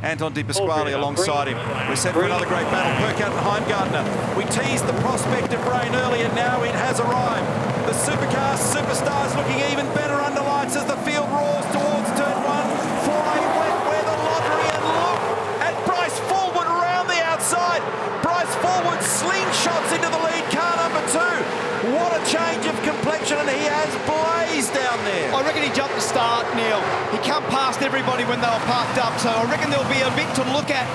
Anton Di Pasquale alongside him. We're set for another great battle. Percat and Heimgartner. We teased the prospect of rain earlier. Now it has arrived. The Supercars Superstars looking even better under lights as the field roars towards turn one for a wet weather lottery. And look at Bryce Fullwood around the outside. Bryce Fullwood slingshots into the lead car number 2. What a change of complexion, and he has blazed down there. I reckon he jumped the start, Neil. He come past everybody when they were parked up, so I reckon there'll be a bit to look at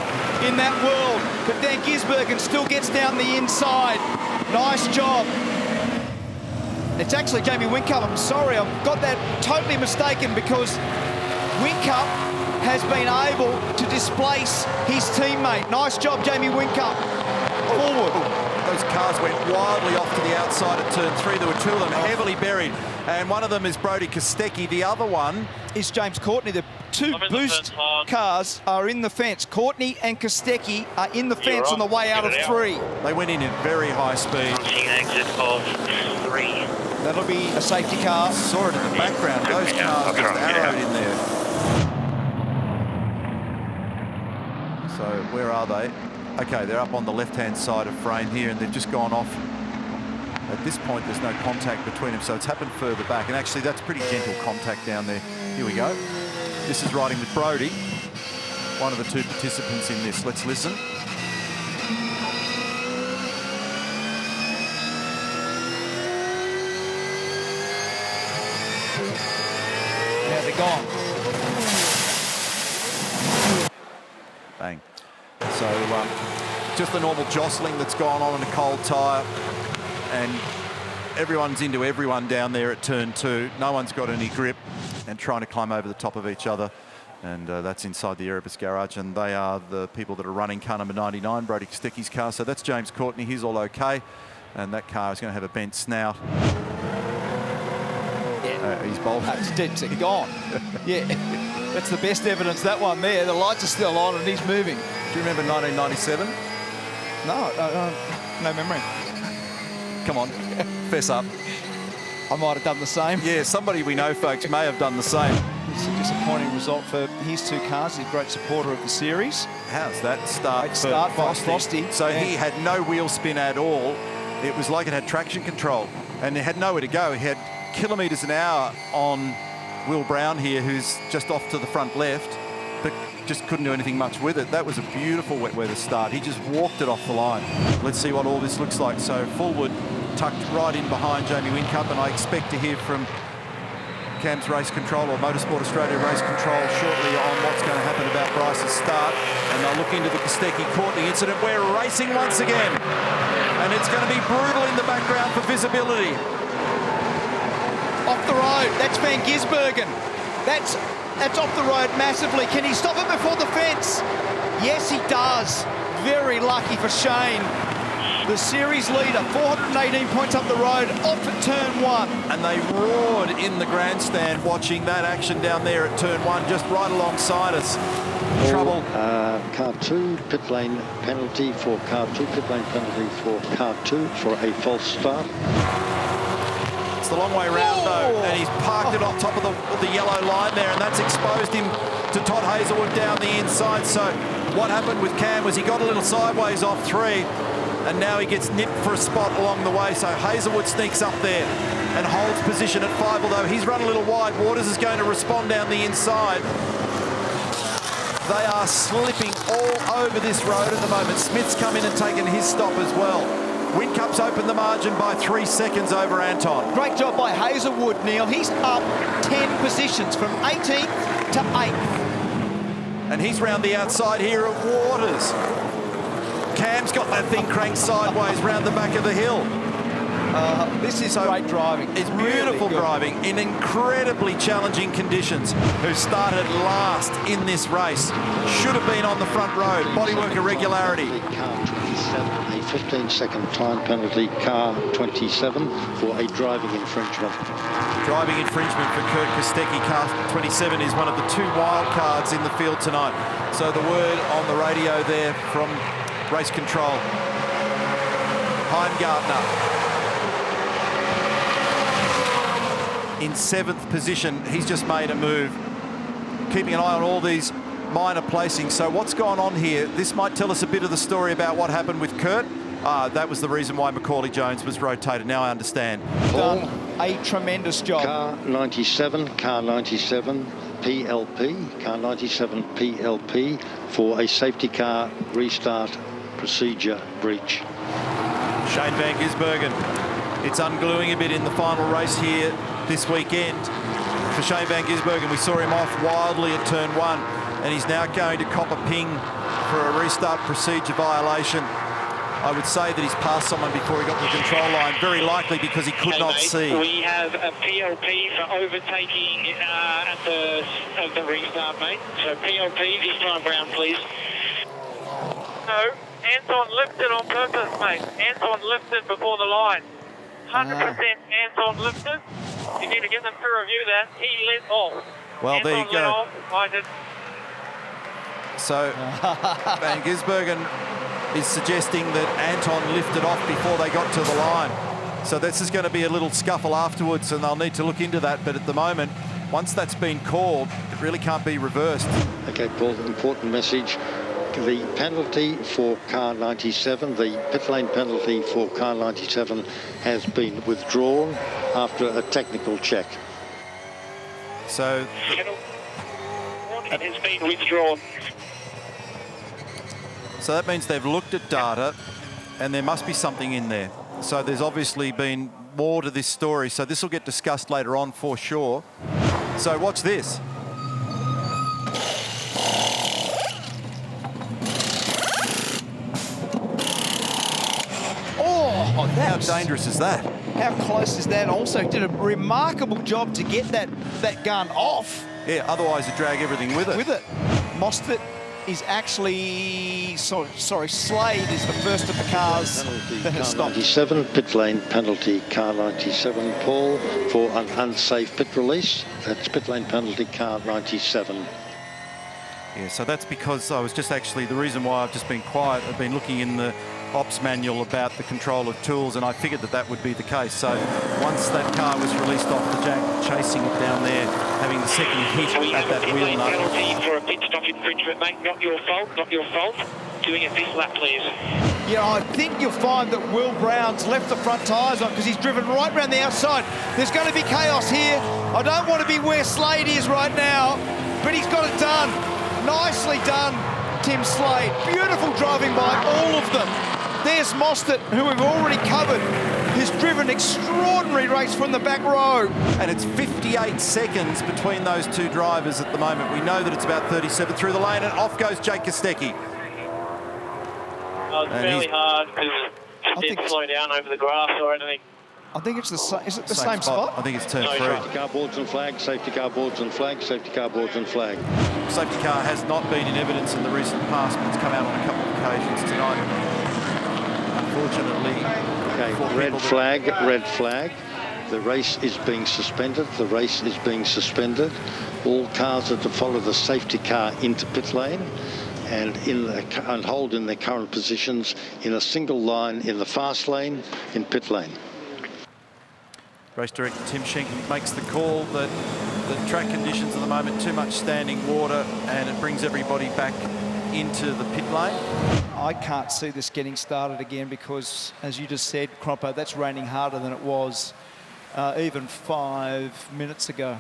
in that world. But Van Gisbergen still gets down the inside. Nice job. It's actually Jamie Whincup. I'm sorry, I've got that totally mistaken because Whincup has been able to displace his teammate. Nice job, Jamie Whincup. Forward. Those cars went wildly off to the outside at turn 3. There were 2 of them heavily buried, and one of them is Brody Kostecki. The other one is James Courtney. The 2 boost cars are in the fence. Courtney and Kostecki are in the fence on the way out of 3. They went in at very high speed. Exit of 3. That'll be a safety car. Saw it in the background. Those cars just arrowed in there. So where are they? Okay, they're up on the left-hand side of frame here, and they've just gone off. At this point, there's no contact between them, so it's happened further back. And actually, that's pretty gentle contact down there. Here we go. This is riding with Brody, one of the 2 participants in this. Let's listen. Now they're gone. Bang. So just the normal jostling that's gone on in a cold tyre, and everyone's into everyone down there at turn 2. No one's got any grip and trying to climb over the top of each other, and that's inside the Erebus garage, and they are the people that are running car number 99, Brody Kostecki's car. So that's James Courtney. He's all okay, and that car is going to have a bent snout. He's bolted. It's dead set gone. Yeah, that's the best evidence, that one there. The lights are still on and he's moving. Do you remember 1997? No memory. Come on, fess up. I might have done the same. Yeah, somebody we know, folks, may have done the same. It's a disappointing result for his 2 cars. He's a great supporter of the series. How's that start? Great start for Frosty. So he had no wheel spin at all. It was like it had traction control, and it had nowhere to go. He had kilometres an hour on Will Brown here, who's just off to the front left, but just couldn't do anything much with it. That was a beautiful wet weather start. He just walked it off the line. Let's see what all this looks like. So Fullwood tucked right in behind Jamie Whincup, and I expect to hear from Cam's Race Control or Motorsport Australia Race Control shortly on what's going to happen about Bryce's start. And they'll look into the Kostecki-Courtney incident. We're racing once again, and it's going to be brutal in the background for visibility. Off the road, that's Van Gisbergen. That's off the road massively. Can he stop it before the fence? Yes, he does. Very lucky for Shane. The series leader, 418 points up the road, off at turn 1. And they roared in the grandstand watching that action down there at turn 1, just right alongside us. Trouble. Car 2, pit lane penalty for car 2, pit lane penalty for car 2 for a false start. It's the long way round though, and he's parked it on top of the yellow line there, and that's exposed him to Todd Hazelwood down the inside. So what happened with Cam was he got a little sideways off 3, and now he gets nipped for a spot along the way. So Hazelwood sneaks up there and holds position at 5, although he's run a little wide. Waters is going to respond down the inside. They are slipping all over this road at the moment. Smith's come in and taken his stop as well. Whincup's opened the margin by 3 seconds over Anton. Great job by Hazelwood, Neil. He's up 10 positions from 18th to 8th. And he's round the outside here at Waters. Cam's got that thing cranked sideways round the back of the hill. This is great driving. It's beautiful driving in incredibly challenging conditions. Who started last in this race. Should have been on the front row. Bodywork irregularity. Car 27, a 15-second time penalty. Car 27 for a driving infringement. Driving infringement for Kurt Kostecki. Car 27 is one of the 2 wild cards in the field tonight. So the word on the radio there from Race Control. Heimgartner in 7th position. He's just made a move, keeping an eye on all these minor placing. So what's gone on here? This might tell us a bit of the story about what happened with Kurt. That was the reason why Macaulay Jones was rotated. Now I understand. Done a tremendous job. Car 97 PLP, car 97 PLP for a safety car restart procedure breach. Shane Van Gisbergen. It's ungluing a bit in the final race here this weekend for Shane Van Gisbergen. We saw him off wildly at turn 1, and he's now going to cop a ping for a restart procedure violation. I would say that he's passed someone before he got to the control line, very likely because he could not see. We have a PLP for overtaking at the restart, mate. So PLP this time round, please. No, Anton lifted on purpose, mate. Anton lifted before the line. 100% Anton lifted. You need to get them to review that. He lit off. Well, Anton there you lit go. Off. I did. So Van Gisbergen is suggesting that Anton lifted off before they got to the line. So this is going to be a little scuffle afterwards, and they'll need to look into that. But at the moment, once that's been called, it really can't be reversed. Okay, Paul, important message. The penalty for car 97, the pit lane penalty for car 97 has been withdrawn after a technical check. So It has been withdrawn. So that means they've looked at data and there must be something in there. So there's obviously been more to this story. So this will get discussed later on for sure. So watch this. Oh, How dangerous is that? How close is that? Also did a remarkable job to get that gun off. Yeah, otherwise you drag everything with it. Mostert is actually, sorry, Slade is the first of the cars that has Car stopped. 97, pit lane penalty, car 97, Paul, for an unsafe pit release. That's pit lane penalty, car 97. Yeah, so that's because I was just actually, the reason why I've just been quiet, I've been looking in the ops manual about the control of tools, and I figured that that would be the case. So once that car was released off the jack, chasing it down there, having the second hit We at have a that pit wheel lane nut. penalty for a pit stop infringement, mate. Not your fault, not your fault. Doing it this lap, please. Yeah, I think you'll find that Will Brown's left the front tyres on because he's driven right round the outside. There's going to be chaos here. I don't want to be where Slade is right now, but he's got it done. Nicely done, Tim Slade. Beautiful driving by all of them. There's Mostert, who we've already covered, who's driven extraordinary race from the back row. And it's 58 seconds between those two drivers at the moment. We know that it's about 37 through the lane, and off goes Jake Kostecki. It's fairly hard because it didn't slow down over the grass or anything. I think it's the same. Is it the same spot? I think it's turn No, 3. Safety car boards and flag, safety car boards and flag, safety car boards and flag. Safety car has not been in evidence in the recent past, but it's come out on a couple of occasions tonight. Unfortunately, Okay, red flag. The race is being suspended. The race is being suspended. All cars are to follow the safety car into pit lane and hold in their current positions in a single line in the fast lane in pit lane. Race Director Tim Schenk makes the call that the track conditions at the moment, too much standing water, and it brings everybody back into the pit lane. I can't see this getting started again because, as you just said, Croppo, that's raining harder than it was even 5 minutes ago.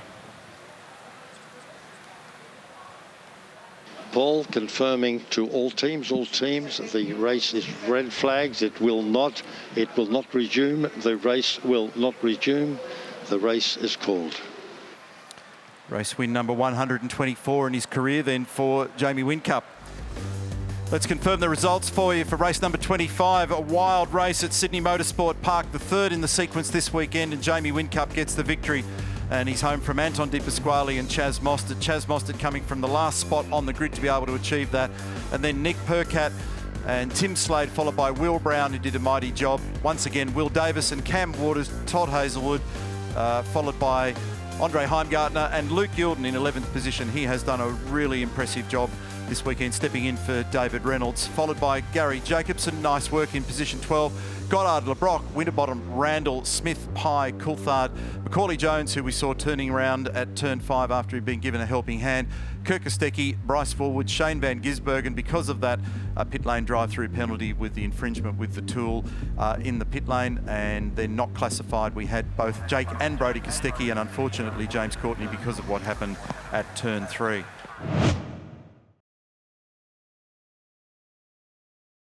Paul confirming to all teams, the race is red flags. It will not resume. The race will not resume. The race is called. Race win number 124 in his career then for Jamie Whincup. Let's confirm the results for you for race number 25. A wild race at Sydney Motorsport Park, the third in the sequence this weekend, and Jamie Whincup gets the victory. And he's home from Anton De Pasquale and Chaz Mostert. Chaz Mostert coming from the last spot on the grid to be able to achieve that. And then Nick Percat and Tim Slade, followed by Will Brown, who did a mighty job. Once again, Will Davis and Cam Waters, Todd Hazelwood, followed by Andre Heimgartner and Luke Gilden in 11th position. He has done a really impressive job this weekend, stepping in for David Reynolds, followed by Gary Jacobson. Nice work in position 12. Goddard, LeBrock, Winterbottom, Randall, Smith, Pye, Coulthard, Macaulay Jones, who we saw turning around at turn 5 after he'd been given a helping hand, Kirk Kostecki, Bryce Forward, Shane Van Gisbergen. Because of that, a pit lane drive-through penalty with the infringement with the tool in the pit lane, and they're not classified. We had both Jake and Brodie Kostecki, and unfortunately James Courtney because of what happened at turn 3.